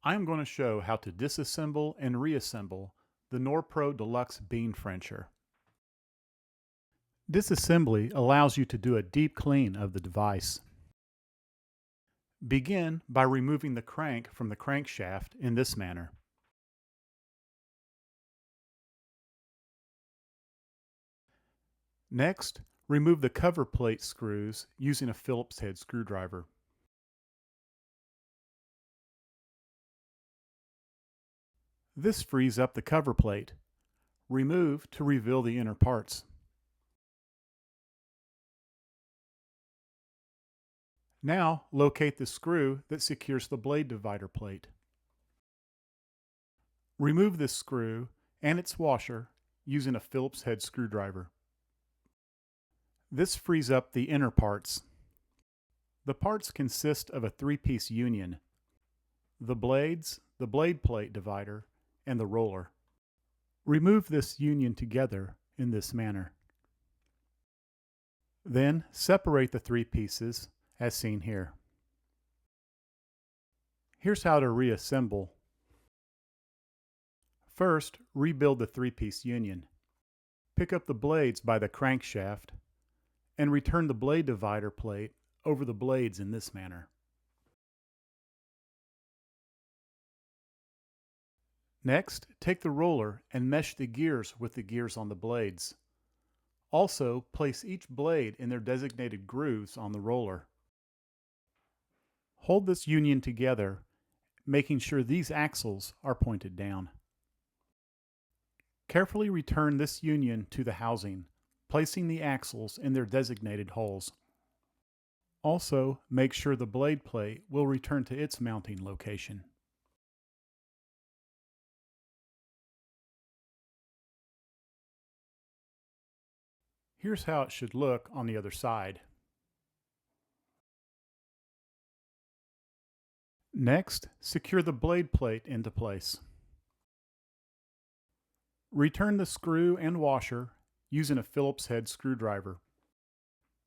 I am going to show how to disassemble and reassemble the Norpro Deluxe Bean Frencher. Disassembly allows you to do a deep clean of the device. Begin by removing the crank from the crankshaft in this manner. Next, remove the cover plate screws using a Phillips head screwdriver. This frees up the cover plate. Remove to reveal the inner parts. Now locate the screw that secures the blade divider plate. Remove this screw and its washer using a Phillips head screwdriver. This frees up the inner parts. The parts consist of a three-piece union: the blades, the blade plate divider, and the roller. Remove this union together in this manner. Then separate the three pieces as seen here. Here's how to reassemble. First, rebuild the three-piece union. Pick up the blades by the crankshaft and return the blade divider plate over the blades in this manner. Next, take the roller and mesh the gears with the gears on the blades. Also, place each blade in their designated grooves on the roller. Hold this union together, making sure these axles are pointed down. Carefully return this union to the housing, placing the axles in their designated holes. Also, make sure the blade plate will return to its mounting location. Here's how it should look on the other side. Next, secure the blade plate into place. Return the screw and washer using a Phillips head screwdriver.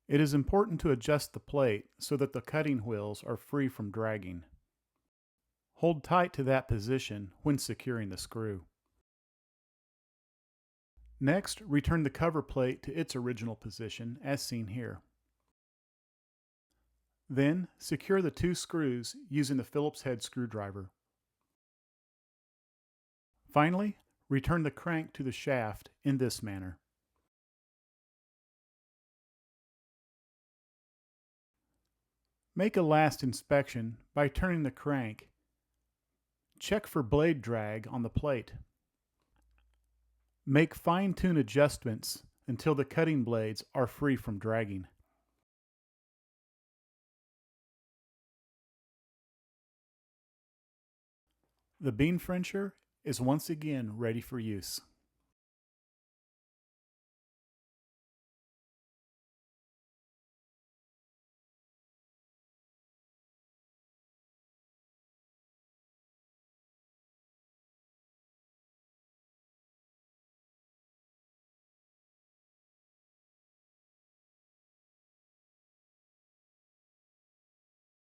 It is important to adjust the plate so that the cutting wheels are free from dragging. Hold tight to that position when securing the screw. Next, return the cover plate to its original position as seen here. Then, secure the two screws using the Phillips head screwdriver. Finally, return the crank to the shaft in this manner. Make a last inspection by turning the crank. Check for blade drag on the plate. Make fine-tune adjustments until the cutting blades are free from dragging. The bean frencher is once again ready for use.